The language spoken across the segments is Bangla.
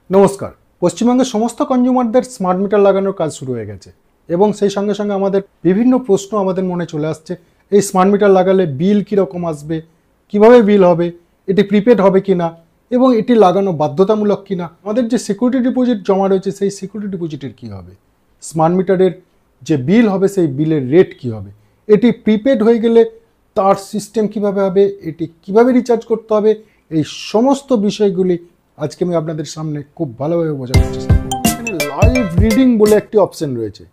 নমস্কার। পশ্চিমবঙ্গের সমস্ত কনজিউমারদের স্মার্ট মিটার লাগানোর কাজ শুরু হয়ে গেছে এবং সেই সঙ্গে সঙ্গে আমাদের বিভিন্ন প্রশ্ন আমাদের মনে চলে আসছে। এই স্মার্ট মিটার লাগালে বিল কীরকম আসবে, কিভাবে বিল হবে, এটি প্রিপেড হবে কিনা এবং এটি লাগানো বাধ্যতামূলক কিনা, আমাদের যে সিকিউরিটি ডিপোজিট জমা রয়েছে সেই সিকিউরিটি ডিপোজিটের কী হবে, স্মার্ট মিটারের যে বিল হবে সেই বিলের রেট কী হবে, এটি প্রিপেড হয়ে গেলে তার সিস্টেম কিভাবে হবে, এটি কিভাবে রিচার্জ করতে হবে, এই সমস্ত বিষয়গুলি আজকে আমি আপনাদের সামনে খুব ভালোভাবে বোঝানোর চেষ্টা করব। এখানে লাইভ রিডিং বলে একটি অপশন রয়েছে।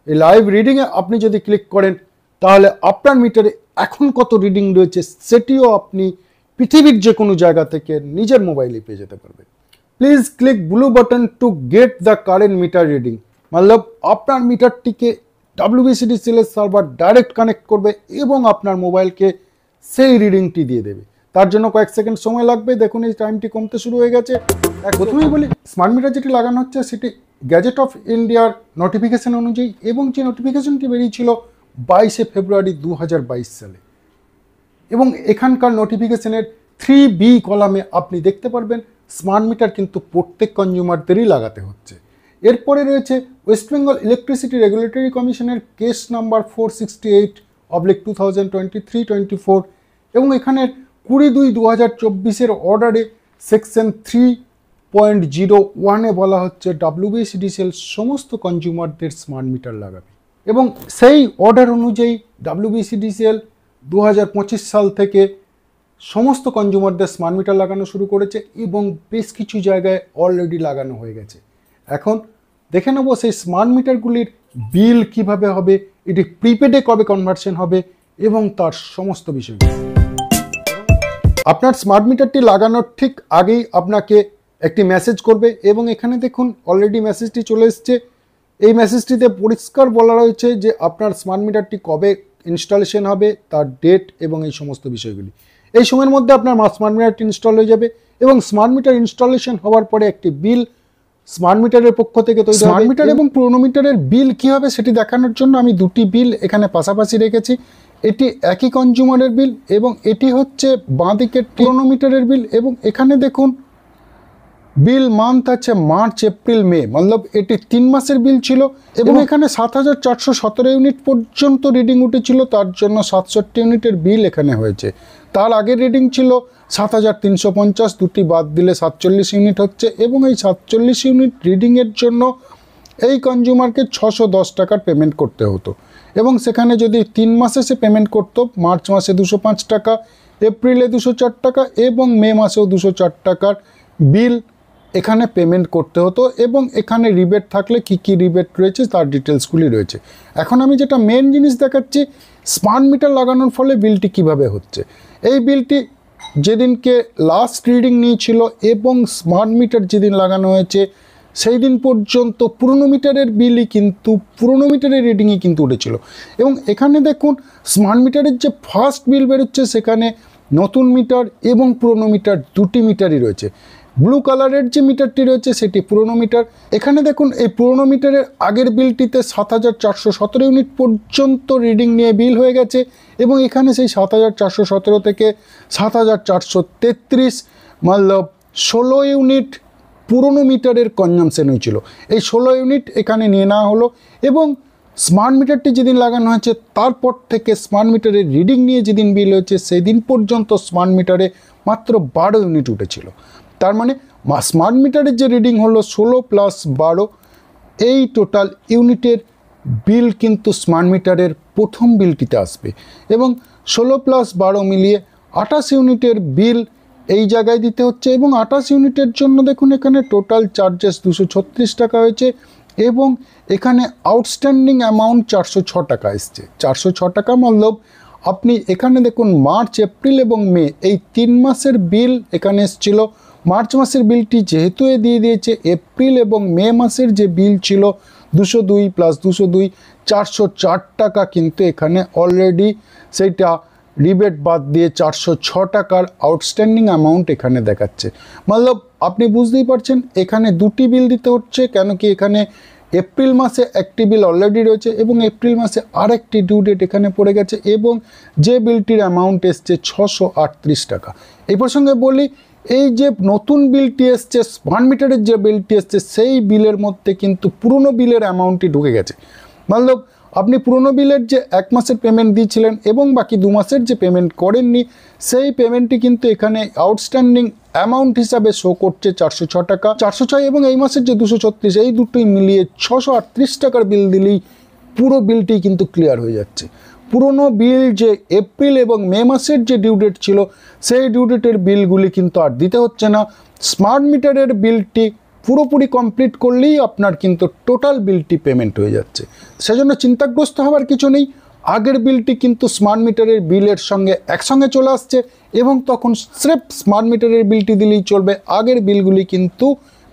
এই লাইভ রিডিংয়ে আপনি যদি ক্লিক করেন তাহলে আপনার মিটারে এখন কত রিডিং রয়েছে সেটিও আপনি পৃথিবীর যে কোনো জায়গা থেকে নিজের মোবাইলে পেয়ে যেতে পারবেন। Please click blue button to get the current meter reading. মতলব আপনার মিটারটিকে WBCDCL এর সার্ভার ডাইরেক্ট কানেক্ট করবে এবং আপনার মোবাইলকে সেই রিডিংটি দিয়ে দেবে। তার জন্য কয়েক সেকেন্ড সময় লাগবে। দেখুন এই টাইমটি কমতে শুরু হয়ে গেছে। প্রথমেই বলি, স্মার্ট মিটার যেটি লাগানো হচ্ছে সেটি গ্যাজেট অফ ইন্ডিয়ার নোটিফিকেশন অনুযায়ী এবং যে নোটিফিকেশনটি বেরিয়েছিল 22শে ফেব্রুয়ারি 2022 সালে। এবং এখানকার নোটিফিকেশনের 3B কলামে আপনি দেখতে পারবেন স্মার্ট মিটার কিন্তু প্রত্যেক কনজিউমারদেরই লাগাতে হচ্ছে। এরপরে রয়েছে ওয়েস্ট বেঙ্গল ইলেকট্রিসিটি রেগুলেটরি কমিশনের কেস নাম্বার 468/2023-24 এবং এখানের 20/2/2024 অর্ডারে সেকশন 3.01-এ বলা হচ্ছে WBCDCL সমস্ত কনজিউমারদের স্মার্ট মিটার লাগাবে এবং সেই অর্ডার অনুযায়ী WBCDCL 2025 সাল থেকে সমস্ত কনজিউমারদের স্মার্ট মিটার লাগানো শুরু করেছে এবং বেশ কিছু জায়গায় অলরেডি লাগানো হয়ে গেছে। এখন দেখে নেব সেই স্মার্ট মিটারগুলির বিল কিভাবে হবে, এটি প্রিপেডে কবে কনভার্সন হবে এবং তার সমস্ত বিষয়গুলো। আপনার স্মার্ট মিটারটি লাগানোর ঠিক আগেই আপনাকে একটি মেসেজ করবে এবং এখানে দেখুন অলরেডি মেসেজটি চলে এসছে। এই মেসেজটিতে পরিষ্কার বলা রয়েছে যে আপনার স্মার্ট মিটারটি কবে ইনস্টলেশন হবে, তার ডেট এবং এই সমস্ত বিষয়গুলি। এই সময়ের মধ্যে আপনার স্মার্ট মিটারটি ইনস্টল হয়ে যাবে এবং স্মার্ট মিটার ইনস্টলেশন হওয়ার পরে একটি বিল স্মার্ট মিটারের পক্ষ থেকে তৈরি হবে। স্মার্ট মিটার এবং পুরনো মিটারের বিল কী হবে সেটি দেখানোর জন্য আমি দুটি বিল এখানে পাশাপাশি রেখেছি। এটি একই কনজিউমারের বিল এবং এটি হচ্ছে বাঁদিকের পুরনো মিটারের বিল এবং এখানে দেখুন বিল মান্থ আছে মার্চ, এপ্রিল, মে, মতলব এটি 3 মাসের বিল ছিল এবং এখানে 7417 ইউনিট পর্যন্ত রিডিং উঠেছিল, তার জন্য 67 ইউনিটের বিল এখানে হয়েছে। তার আগের রিডিং ছিল 7350, দুটি বাদ দিলে 47 ইউনিট হচ্ছে এবং এই 47 ইউনিট রিডিংয়ের জন্য এই কনজিউমারকে 610 টাকার পেমেন্ট করতে হতো এবং সেখানে যদি 3 মাসে সে পেমেন্ট করতো, মার্চ মাসে 205 টাকা, এপ্রিলে 204 টাকা এবং মে মাসেও 204 টাকার বিল এখানে পেমেন্ট করতে হতো এবং এখানে রিবেট থাকলে কি কি রিবেট রয়েছে তার ডিটেলসগুলি রয়েছে। এখন আমি যেটা মেন জিনিস দেখাচ্ছি, স্মার্ট মিটার লাগানোর ফলে বিলটি কিভাবে হচ্ছে। এই বিলটি যেদিনকে লাস্ট রিডিং নিয়েছিল এবং স্মার্ট মিটার যেদিন লাগানো হয়েছে সেই দিন পর্যন্ত পুরনো মিটারের বিলই কিন্তু পুরনো মিটারের রিডিংই কিন্তু উঠেছিল এবং এখানে দেখুন স্মার্ট মিটারের যে ফার্স্ট বিল বেরোচ্ছে সেখানে নতুন মিটার এবং পুরনো মিটার দুটি মিটারই রয়েছে। ব্লু কালারের যে মিটারটি রয়েছে সেটি পুরনো মিটার। এখানে দেখুন এই পুরনো মিটারের আগের বিলটিতে 7417 ইউনিট পর্যন্ত রিডিং নিয়ে বিল হয়ে গেছে এবং এখানে সেই 7417 থেকে 7433 মতলব 16 ইউনিট পুরনো মিটারের কনজামশন হয়েছিল। এই 16 ইউনিট এখানে নিয়ে নেওয়া হলো এবং স্মার্ট মিটারটি যেদিন লাগানো হয়েছে তারপর থেকে স্মার্ট মিটারের রিডিং নিয়ে যেদিন বিল হয়েছে সেই দিন পর্যন্ত স্মার্ট মিটারে মাত্র 12 ইউনিট উঠেছিল। তার মানে স্মার্ট মিটারের যে রিডিং হলো 16 + 12, এই টোটাল ইউনিটের বিল কিন্তু স্মার্ট মিটারের প্রথম বিলটিতে আসবে এবং 16 + 12 মিলিয়ে 28 ইউনিটের বিল এই জায়গায় দিতে হচ্ছে এবং 28 ইউনিটের জন্য দেখুন এখানে টোটাল চার্জেস 236 টাকা হয়েছে এবং এখানে আউটস্ট্যান্ডিং অ্যামাউন্ট 406 টাকা এসছে। 406 টাকা মতলব আপনি এখানে দেখুন মার্চ, এপ্রিল এবং মে এই 3 মাসের বিল এখানে এসেছিল। মার্চ মাসের বিলটি যেহেতু দিয়ে দিয়েছে, এপ্রিল এবং মে মাসের যে বিল ছিল 202 + 202 404 টাকা কিন্তু এখানে অলরেডি সেইটা রিবেট বাদ দিয়ে 406 টাকার আউটস্ট্যান্ডিং অ্যামাউন্ট এখানে দেখাচ্ছে। মতলব আপনি বুঝতেই পারছেন এখানে দুটি বিল দিতে হচ্ছে, কেন কি এখানে এপ্রিল মাসে একটি বিল অলরেডি রয়েছে এবং এপ্রিল মাসে আরেকটি ডিউ ডেট এখানে পড়ে গেছে এবং যে বিলটির অ্যামাউন্ট এসছে 638 টাকা। এই প্রসঙ্গে বলি এই যে নতুন বিলটি এসছে, স্মার্ট মিটারের যে বিলটি এসছে, সেই বিলের মধ্যে কিন্তু পুরনো বিলের অ্যামাউন্টটি ঢুকে গেছে। মতলব আপনি পুরনো বিলের যে 1 মাসের পেমেন্ট দিয়েছিলেন এবং বাকি 2 মাসের যে পেমেন্ট করেননি, সেই পেমেন্টটি কিন্তু এখানে আউটস্ট্যান্ডিং অ্যামাউন্ট হিসাবে শো করছে 406 টাকা। 406 এবং এই মাসের যে 236, এই দুটোই মিলিয়ে 638 টাকার বিল দিলেই পুরো বিলটি কিন্তু ক্লিয়ার হয়ে যাচ্ছে। পুরনো বিল যে এপ্রিল এবং মে মাসের যে ডিউ ডেট ছিল, সেই ডিউ ডেটের বিলগুলি কিন্তু আর দিতে হচ্ছে না। স্মার্ট মিটারের বিলটি পুরোপুরি কমপ্লিট করলেই আপনার কিন্তু টোটাল বিলটি পেমেন্ট হয়ে যাচ্ছে। সেজন্য চিন্তাগ্রস্ত হওয়ার কিছু নেই। আগের বিলটি কিন্তু স্মার্ট মিটারের বিলের সঙ্গে একসঙ্গে চলে আসছে এবং তখন স্রেফ স্মার্ট মিটারের বিলটি দিলেই চলবে। আগের বিলগুলি কিন্তু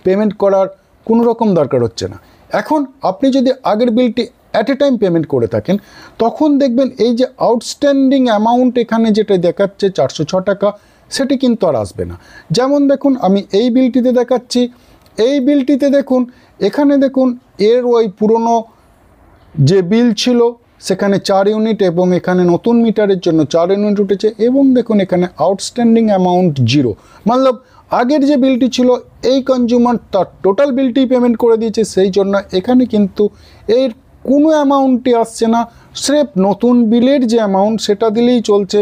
পেমেন্ট করার কোনো রকম দরকার হচ্ছে না। এখন আপনি যদি আগের বিলটি অ্যাট এ টাইম পেমেন্ট করে থাকেন, তখন দেখবেন এই যে আউটস্ট্যান্ডিং অ্যামাউন্ট এখানে যেটা দেখাচ্ছে 406 টাকা, সেটি কিন্তু আর আসবে না। যেমন দেখুন, আমি এই বিলটিতে দেখাচ্ছি, এই বিলটিতে দেখুন, এখানে দেখুন এর ওই পুরনো যে বিল ছিল সেখানে 4 ইউনিট এবং এখানে নতুন মিটারের জন্য 4 ইউনিট উঠেছে এবং দেখুন এখানে আউটস্ট্যান্ডিং অ্যামাউন্ট 0। মতলব আগের যে বিলটি ছিল এই কনজিউমার তার টোটাল বিলটি পেমেন্ট করে দিয়েছে, সেই জন্য এখানে কিন্তু এর কোনো অ্যামাউন্টই আসছে না। স্রেফ নতুন বিলের যে অ্যামাউন্ট সেটা দিলেই চলছে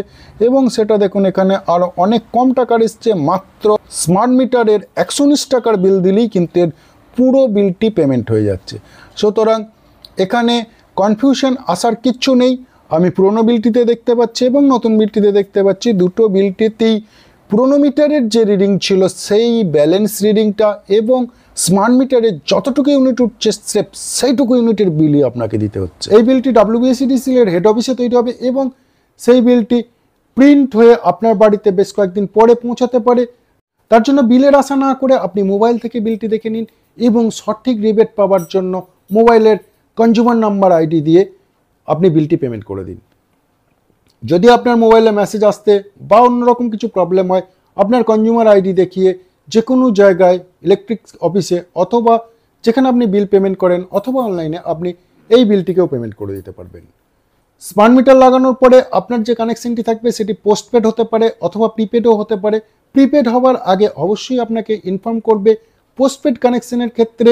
এবং সেটা দেখুন এখানে আরও অনেক কম টাকার এসছে। মাত্র স্মার্ট মিটারের 119 টাকার বিল দিলেই কিন্তু এর পুরো বিলটি পেমেন্ট হয়ে যাচ্ছে। সুতরাং এখানে কনফিউশন আসার কিচ্ছু নেই। আমি পুরনো বিলটিতে দেখতে পাচ্ছি এবং নতুন বিলটিতে দেখতে পাচ্ছি, দুটো বিলটিতেই পুরনো মিটারের যে রিডিং ছিল সেই ব্যালেন্স রিডিংটা এবং স্মার্ট মিটারের যতটুকু ইউনিট উঠছে স্রেফ সেইটুকু ইউনিটের বিলই আপনাকে দিতে হচ্ছে। এই বিলটি WBSEDCL এর হেড অফিসে তৈরি হবে এবং সেই বিলটি প্রিন্ট হয়ে আপনার বাড়িতে বেশ কয়েকদিন পরে পৌঁছাতে পারে। তার জন্য বিলের আশা না করে আপনি মোবাইল থেকে বিলটি দেখে নিন এবং সঠিক রিবেট পাওয়ার জন্য মোবাইলের কনজিউমার নাম্বার আইডি দিয়ে আপনি বিলটি পেমেন্ট করে দিন। যদি আপনার মোবাইলে মেসেজ আসতে বা অন্যরকম কিছু প্রবলেম হয়, আপনার কনজিউমার আইডি দেখিয়ে যে কোনো জায়গায় ইলেকট্রিক অফিসে অথবা যেখানে আপনি বিল পেমেন্ট করেন অথবা অনলাইনে আপনি এই বিলটিকেও পেমেন্ট করে দিতে পারবেন। স্মার্ট মিটার লাগানোর পরে আপনার যে কানেকশনটি থাকবে সেটি পোস্টপেড হতে পারে অথবা প্রিপেডও হতে পারে। প্রিপেড হওয়ার আগে অবশ্যই আপনাকে ইনফর্ম করবে। পোস্টপেড কানেকশনের ক্ষেত্রে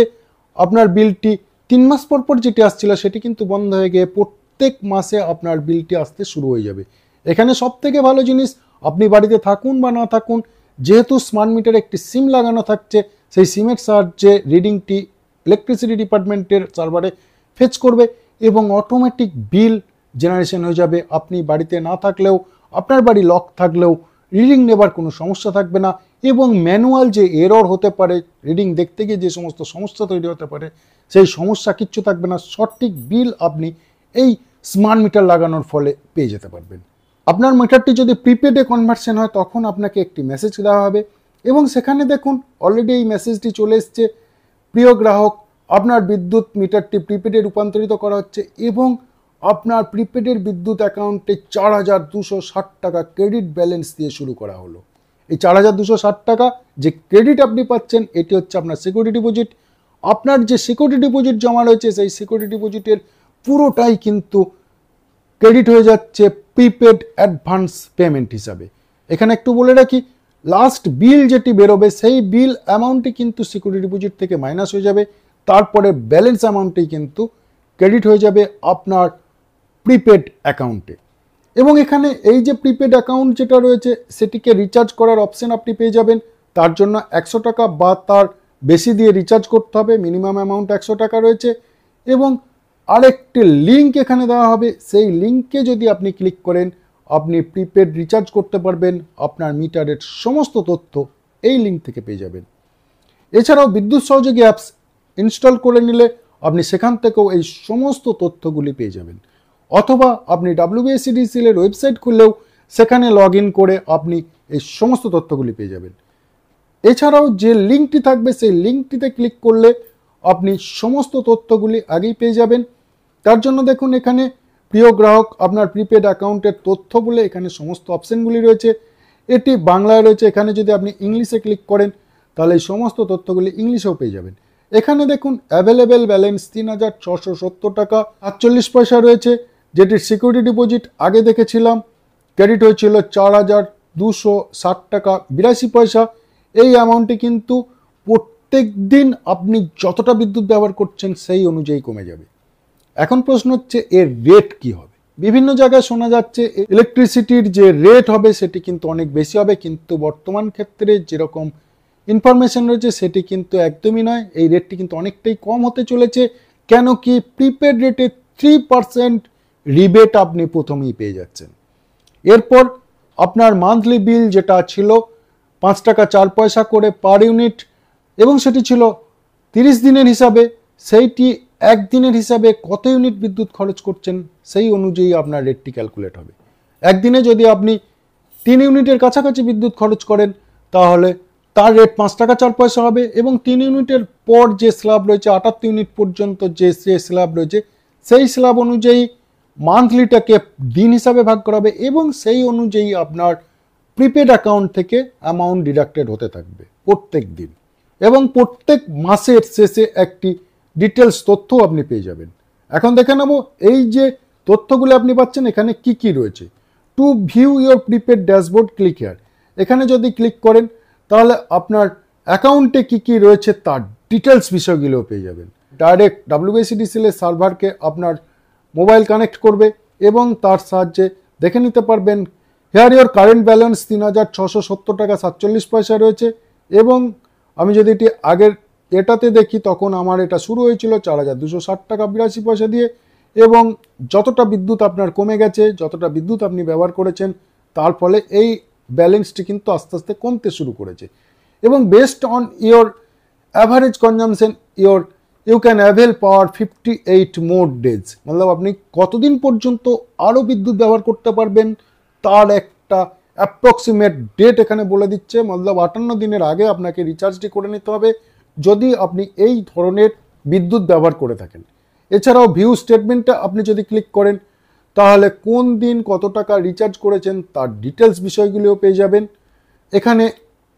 আপনার বিলটি 3 মাস পর পর যেটি আসছিল সেটি কিন্তু বন্ধ হয়ে গিয়ে প্রত্যেক মাসে আপনার বিলটি আসতে শুরু হয়ে যাবে। এখানে সব থেকে ভালো জিনিস, আপনি বাড়িতে থাকুন বা না থাকুন, যেহেতু স্মার্ট মিটারে একটি সিম লাগানো থাকছে, সেই সিমের সাহায্যে রিডিংটি ইলেকট্রিসিটি ডিপার্টমেন্টের সার্ভারে ফেচ করবে এবং অটোমেটিক বিল জেনারেশন হয়ে যাবে। আপনি বাড়িতে না থাকলেও, আপনার বাড়ি লক থাকলেও রিডিং নেবার কোনো সমস্যা থাকবে না এবং ম্যানুয়াল যে এরর হতে পারে, রিডিং দেখতে গিয়ে যে সমস্ত সমস্যা তৈরি হতে পারে, সেই সমস্যা কিচ্ছু থাকবে না। সঠিক বিল আপনি এই স্মার্ট মিটার লাগানোর ফলে পেয়ে যেতে পারবেন। আপনার মিটারটি যদি প্রিপেডে কনভার্সন হয় তখন আপনাকে একটি মেসেজ দেওয়া হবে এবং সেখানে দেখুন অলরেডি এই মেসেজটি চলে এসছে, প্রিয় গ্রাহক, আপনার বিদ্যুৎ মিটারটি প্রিপেডে রূপান্তরিত করা হচ্ছে এবং আপনার প্রিপেডের বিদ্যুৎ অ্যাকাউন্টে 4260 টাকা ক্রেডিট ব্যালেন্স দিয়ে শুরু করা হলো। এই 4260 টাকা যে ক্রেডিট আপনি পাচ্ছেন, এটি হচ্ছে আপনার সিকিউরিটি ডিপোজিট। আপনার যে সিকিউরিটি ডিপোজিট জমা রয়েছে সেই সিকিউরিটি ডিপোজিটের পুরোটাই কিন্তু ক্রেডিট হয়ে যাচ্ছে প্রিপেড অ্যাডভান্স পেমেন্ট হিসাবে। এখানে একটু বলে রাখি, লাস্ট বিল যেটি বেরোবে সেই বিল অ্যামাউন্টটি কিন্তু সিকিউরিটি ডিপোজিট থেকে মাইনাস হয়ে যাবে, তারপরে ব্যালেন্স অ্যামাউন্টটি কিন্তু ক্রেডিট হয়ে যাবে আপনার প্রিপেড অ্যাকাউন্টে। এবং এখানে এই যে প্রিপেড অ্যাকাউন্ট যেটা রয়েছে সেটিকে রিচার্জ করার অপশন আপনি পেয়ে যাবেন। তার জন্য 100 টাকা বা তার বেশি দিয়ে রিচার্জ করতে হবে, মিনিমাম অ্যামাউন্ট 100 টাকা রয়েছে এবং আরেকটি লিঙ্ক এখানে দেওয়া হবে। সেই লিঙ্কে যদি আপনি ক্লিক করেন আপনি প্রিপেড রিচার্জ করতে পারবেন, আপনার মিটারের সমস্ত তথ্য এই লিঙ্ক থেকে পেয়ে যাবেন। এছাড়াও বিদ্যুৎ সহযোগী অ্যাপস ইনস্টল করে নিলে আপনি সেখান থেকেও এই সমস্ত তথ্যগুলি পেয়ে যাবেন, অথবা আপনি WBSEDCL এর ওয়েবসাইট খুললেও সেখানে লগ ইন করে আপনি এই সমস্ত তথ্যগুলি পেয়ে যাবেন। এছাড়াও যে লিঙ্কটি থাকবে সেই লিঙ্কটিতে ক্লিক করলে আপনি সমস্ত তথ্যগুলি আগেই পেয়ে যাবেন। তার জন্য দেখুন এখানে প্রিয় গ্রাহক, আপনার প্রিপেড অ্যাকাউন্টের তথ্য বলে এখানে সমস্ত অপশানগুলি রয়েছে। এটি বাংলায় রয়েছে, এখানে যদি আপনি ইংলিশে ক্লিক করেন তাহলে এই সমস্ত তথ্যগুলি ইংলিশেও পেয়ে যাবেন। এখানে দেখুন অ্যাভেলেবেল ব্যালেন্স 3670 টাকা 48 পয়সা রয়েছে, যেটির সিকিউরিটি ডিপোজিট আগে দেখেছিলাম ক্রেডিট হয়েছিল 4260 টাকা 82 পয়সা এই অ্যামাউন্টটি কিন্তু প্রত্যেক দিন আপনি যতটা বিদ্যুৎ ব্যবহার করছেন সেই অনুযায়ী কমে যাবে। এখন প্রশ্ন হচ্ছে এর রেট কি হবে। বিভিন্ন জায়গায় শোনা যাচ্ছে ইলেকট্রিসিটির যে রেট হবে সেটি কিন্তু অনেক বেশি হবে, কিন্তু বর্তমান ক্ষেত্রে যেরকম ইনফরমেশন রয়েছে সেটি কিন্তু একদমই নয়। এই রেটটি কিন্তু অনেকটাই কম হতে চলেছে, কেন কি প্রিপেড রেটে 3% রিবেট আপনি প্রথমেই পেয়ে যাচ্ছেন। এরপর আপনার মান্থলি বিল যেটা ছিল 5 টাকা 4 পয়সা করে পার ইউনিট, এবং সেটি ছিল 30 দিনের হিসাবে, সেইটি একদিনের হিসাবে কত ইউনিট বিদ্যুৎ খরচ করছেন সেই অনুযায়ী আপনার রেটটি ক্যালকুলেট হবে। একদিনে যদি আপনি 3 ইউনিটের কাছাকাছি বিদ্যুৎ খরচ করেন তাহলে তার রেট 5 টাকা 4 পয়সা হবে, এবং 3 ইউনিটের পর যে স্ল্যাব রয়েছে 78 ইউনিট পর্যন্ত যে স্ল্যাব রয়েছে সেই স্ল্যাব অনুযায়ী মান্থলিটাকে দিন হিসাবে ভাগ করা হবে, এবং সেই অনুযায়ী আপনার প্রিপেড অ্যাকাউন্ট থেকে অ্যামাউন্ট ডিডাক্টেড হতে থাকবে প্রত্যেক দিন, এবং প্রত্যেক মাসের শেষে একটি ডিটেলস তথ্য আপনি পেয়ে যাবেন। এখন দেখে নেব এই যে তথ্যগুলো আপনি পাচ্ছেন এখানে কি কি রয়েছে। Two view your prepaid dashboard click here, এখানে যদি ক্লিক করেন তাহলে আপনার অ্যাকাউন্টে কি কি রয়েছে তার ডিটেলস বিষয়গুলো পেয়ে যাবেন। ডাইরেক্ট WBCDCL এর সার্ভারকে আপনার মোবাইল কানেক্ট করবে এবং তার সাহায্যে দেখে নিতে পারবেন হেয়ার ইয়োর কারেন্ট ব্যালেন্স 3670 টাকা 47 পয়সা রয়েছে, এবং আমি যদি এটি আগের এটাতে দেখি তখন আমার এটা শুরু হয়েছিল 4260 টাকা 82 পয়সা দিয়ে, এবং যতটা বিদ্যুৎ আপনার কমে গেছে, যতটা বিদ্যুৎ আপনি ব্যবহার করেছেন তার ফলে এই ব্যালেন্সটি কিন্তু আস্তে আস্তে কমতে শুরু করেছে, এবং based on your average consumption you can avail power 58 more days, মতলব আপনি কতদিন পর্যন্ত আরও বিদ্যুৎ ব্যবহার করতে পারবেন তার একটা অ্যাপ্রক্সিমেট ডেট এখানে বলে দিচ্ছে। মতলব 58 দিনের আগে আপনাকে রিচার্জটি করে নিতে হবে যদি আপনি এই ধরনের বিদ্যুৎ ব্যবহার করে থাকেন। এছাড়াও ভিউ স্টেটমেন্টে আপনি যদি ক্লিক করেন তাহলে কোন দিন কত টাকা রিচার্জ করেছেন তার ডিটেলস বিষয়গুলিও পেয়ে যাবেন। এখানে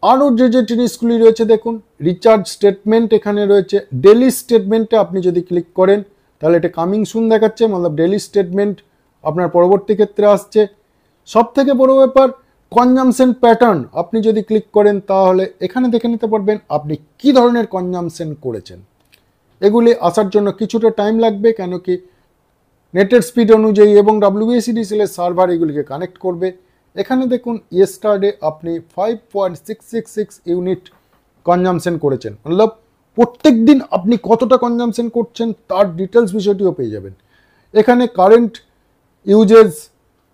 আরও যে যে জিনিসগুলি রয়েছে দেখুন, রিচার্জ স্টেটমেন্ট এখানে রয়েছে। ডেলি স্টেটমেন্টে আপনি যদি ক্লিক করেন তাহলে এটা কামিং সুন দেখাচ্ছে, মতলব ডেলি স্টেটমেন্ট আপনার পরবর্তী ক্ষেত্রে আসছে। সব থেকে বড় ব্যাপার কনজামশন প্যাটার্ন, আপনি যদি ক্লিক করেন তাহলে এখানে দেখে নিতে পারবেন আপনি কি ধরনের কনজামশন করেছেন। এগুলি আসার জন্য কিছুটা টাইম লাগবে, কেন কি নেটের স্পিড অনুযায়ী এবং WBCDCL এর সার্ভার এগুলিকে কানেক্ট করবে। এখানে দেখুন ইয়েস্টারডে আপনি 5.666 ইউনিট কনজামশন করেছেন, মতলব প্রত্যেক দিন আপনি কতটা কনজামশন করছেন তার ডিটেলস বিষয়টিও পেয়ে যাবেন। এখানে কারেন্ট ইউজেজ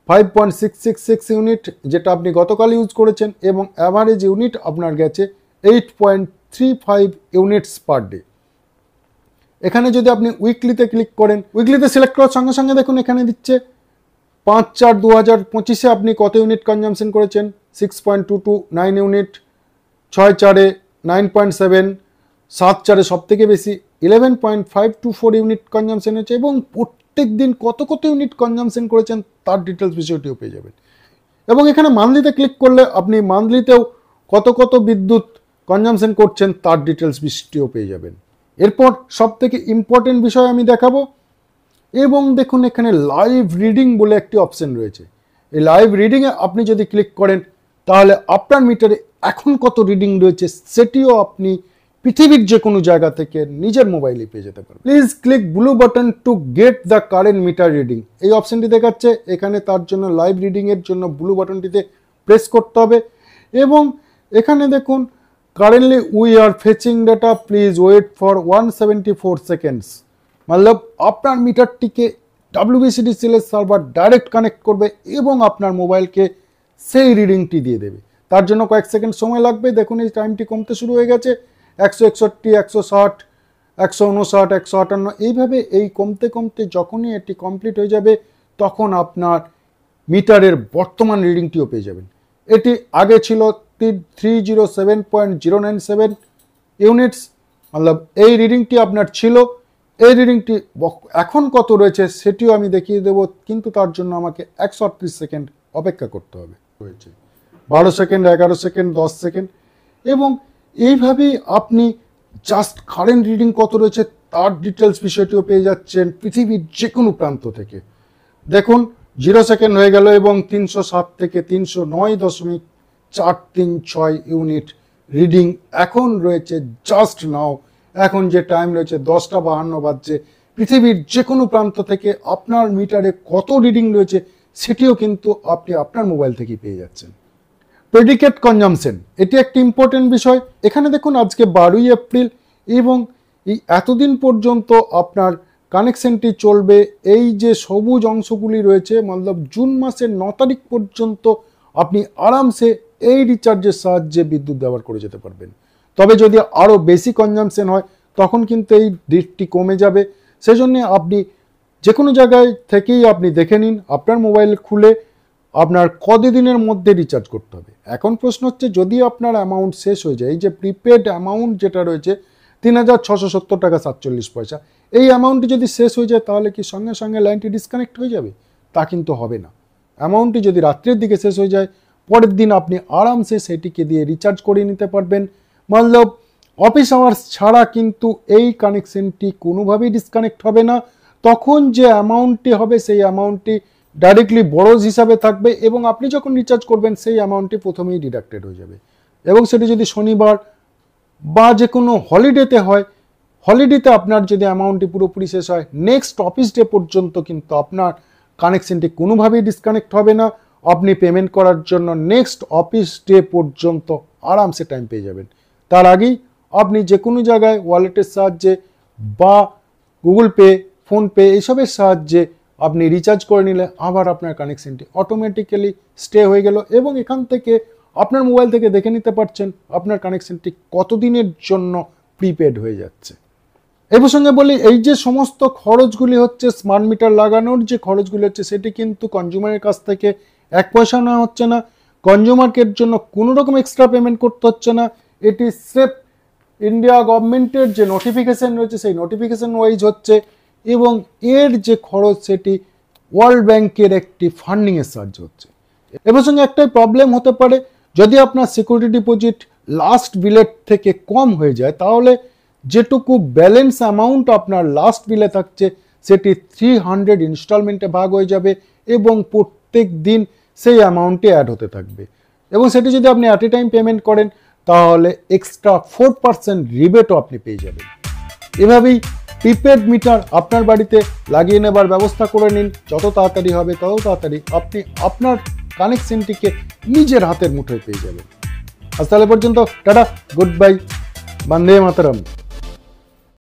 5.666 ইউনিট যেটা আপনি গতকাল ইউজ করেছেন, এবং অ্যাভারেজ ইউনিট আপনার গেছে 8.35 ইউনিটস পার ডে। এখানে যদি আপনি উইকলিতে ক্লিক করেন, উইকলিতে সিলেক্ট করার সঙ্গে সঙ্গে দেখুন এখানে দিচ্ছে 5/4/2025 আপনি কত ইউনিট কনজামশন করেছেন, 6.229 ইউনিট, 6/4 9.7, 7/4 সব থেকে বেশি 11.524 ইউনিট কনজামশন হয়েছে, এবং প্রত্যেক দিন কত কত ইউনিট কনজামশন করেছেন তার ডিটেলস বিষয়টিও পেয়ে যাবেন। এবং এখানে মান্থলিতে ক্লিক করলে আপনি মান্থলিতেও কত কত বিদ্যুৎ কনজামশন করছেন তার ডিটেলস বিষয়টিও পেয়ে যাবেন। এরপর সব থেকে ইম্পর্টেন্ট বিষয় আমি দেখাবো, এবং দেখুন এখানে লাইভ রিডিং বলে একটি অপশন রয়েছে। এই লাইভ রিডিংয়ে আপনি যদি ক্লিক করেন তাহলে আপনার মিটারে এখন কত রিডিং রয়েছে সেটিও আপনি পৃথিবীর যে কোনো জায়গা থেকে নিজের মোবাইলে পেয়ে যেতে পারেন। Please click blue button to get the current meter reading, এই অপশনটি দেখাচ্ছে এখানে। তার জন্য লাইভ রিডিংয়ের জন্য ব্লু বাটনটিতে প্রেস করতে হবে, এবং এখানে দেখুন currently we are fetching data, please wait for 174 seconds, মতলব আপনার মিটারটিকে WBCDCL এর সার্ভার ডাইরেক্ট কানেক্ট করবে এবং আপনার মোবাইলকে সেই রিডিংটি দিয়ে দেবে। তার জন্য কয়েক সেকেন্ড সময় লাগবে। দেখুন এই টাইমটি কমতে শুরু হয়ে গেছে, 161, 160, 159, 158, এইভাবে এই কমতে কমতে যখনই এটি কমপ্লিট হয়ে যাবে তখন আপনার মিটারের বর্তমান রিডিংটিও পেয়ে যাবেন। এটি আগে ছিল 307.097 ইউনিটস, মতলব এই রিডিংটি আপনার ছিল। এই রিডিংটি এখন কত রয়েছে সেটিও আমি দেখিয়ে দেব, কিন্তু তার জন্য আমাকে 138 সেকেন্ড অপেক্ষা করতে হবে। রয়েছে 12 সেকেন্ড, 11 সেকেন্ড, 10 সেকেন্ড, এবং এইভাবেই আপনি জাস্ট কারেন্ট রিডিং কত রয়েছে তার ডিটেলস বিষয়টিও পেয়ে যাচ্ছেন পৃথিবীর যে কোনো প্রান্ত থেকে। দেখুন 0 সেকেন্ড হয়ে গেল এবং 307 থেকে 309.436 ইউনিট রিডিং এখন রয়েছে জাস্ট নাও, এখন যে টাইম রয়েছে 10:52 বাজছে, পৃথিবীর যে কোনো প্রান্ত থেকে আপনার মিটারে কত রিডিং রয়েছে সেটিও কিন্তু আপনি আপনার মোবাইল থেকেই পেয়ে যাচ্ছেন। প্রেডিকেট কনজামশন, এটি একটি ইম্পর্টেন্ট বিষয়। এখানে দেখুন আজকে 12ই এপ্রিল এবং এই এতদিন পর্যন্ত আপনার কানেকশনটি চলবে। এই যে সবুজ অংশগুলি রয়েছে মতলব জুন মাসের 9 তারিখ পর্যন্ত আপনি আরামসে এই রিচার্জের সাহায্যে বিদ্যুৎ ব্যবহার করে যেতে পারবেন। তবে যদি আরও বেশি কনজামশন হয় তখন কিন্তু এই ডেটটি কমে যাবে। সেজন্য আপনি যে কোনো জায়গায় থেকেই আপনি দেখে নিন আপনার মোবাইল খুলে আপনার কতদিনের মধ্যে রিচার্জ করতে হবে। এখন প্রশ্ন হচ্ছে যদি আপনার অ্যামাউন্ট শেষ হয়ে যায়, এই যে প্রিপেড অ্যামাউন্ট যেটা রয়েছে 3,670 টাকা 47 পয়সা, এই অ্যামাউন্টটি যদি শেষ হয়ে যায় তাহলে কি সঙ্গে সঙ্গে লাইনটি ডিসকানেক্ট হয়ে যাবে? তা কিন্তু হবে না। অ্যামাউন্টটি যদি রাত্রের দিকে শেষ হয়ে যায় পরের দিন আপনি আরামসে সেটিকে দিয়ে রিচার্জ করে নিতে পারবেন। মতলব অফিস আওয়ার্স ছাড়া কিন্তু এই কানেকশনটি কোনোভাবেই ডিসকানেক্ট হবে না। তখন যে অ্যামাউন্টটি হবে সেই অ্যামাউন্টটি ডাইরেক্টলি বড়জ হিসাবে থাকবে এবং আপনি যখন রিচার্জ করবেন সেই অ্যামাউন্টটি প্রথমেই ডিডাক্টেড হয়ে যাবে। এবং সেটি যদি শনিবার বা যে কোনো হলিডেতে হয়, হলিডেতে আপনার যদি অ্যামাউন্টটি পুরোপুরি শেষ হয় নেক্সট অফিস ডে পর্যন্ত কিন্তু আপনার কানেকশনটি কোনোভাবেই ডিসকানেক্ট হবে না। আপনি পেমেন্ট করার জন্য নেক্সট অফিস ডে পর্যন্ত আরামসে টাইম পেয়ে যাবেন। তার আগেই আপনি যে কোনো জায়গায় ওয়ালেটের সাহায্যে বা গুগল পে, ফোনপে এইসবের সাহায্যে আপনি রিচার্জ করে নিলে আবার আপনার কানেকশনটি অটোমেটিক্যালি স্টে হয়ে গেল এবং এখান থেকে আপনার মোবাইল থেকে দেখে নিতে পারছেন আপনার কানেকশনটি কতদিনের জন্য প্রিপেড হয়ে যাচ্ছে। এই প্রসঙ্গে বলি, এই যে সমস্ত খরচগুলি হচ্ছে স্মার্ট মিটার লাগানোর যে খরচগুলি হচ্ছে সেটি কিন্তু কনজিউমারের কাছ থেকে 1 পয়সা নেওয়া হচ্ছে না। কনজিউমারকে জন্য কোনো রকম এক্সট্রা পেমেন্ট করতে হচ্ছে না। এটি স্রেফ ইন্ডিয়া গভর্নমেন্টের যে নোটিফিকেশন রয়েছে সেই নোটিফিকেশন ওয়াইজ হচ্ছে এবং এর যে খরচ সেটি ওয়ার্ল্ড ব্যাংকের একটি ফান্ডিংয়ের সাহায্যে হচ্ছে। এর সঙ্গে একটাই প্রবলেম হতে পারে, যদি আপনার সিকিউরিটি ডিপোজিট লাস্ট বিলের থেকে কম হয়ে যায় তাহলে যেটুকু ব্যালেন্স অ্যামাউন্ট আপনার লাস্ট বিলে থাকছে সেটি 300 ইনস্টলমেন্টে ভাগ হয়ে যাবে এবং প্রত্যেক দিন সেই অ্যামাউন্টটি অ্যাড হতে থাকবে এবং সেটি যদি আপনি অ্যাট এ টাইম পেমেন্ট করেন তাহলে এক্সট্রা 4% রিবেটও আপনি পেয়ে যাবেন। এভাবেই প্রিপেড মিটার আপনার বাড়িতে লাগিয়ে নেবার ব্যবস্থা করে নিন। যত তাড়াতাড়ি হবে তত তাড়াতাড়ি আপনি আপনার কানেকশনটিকে নিজের হাতের মুঠোয় পেয়ে যাবেন। আজ তাহলে পর্যন্ত টাটা, গুড বাই, বন্দে মাতরম।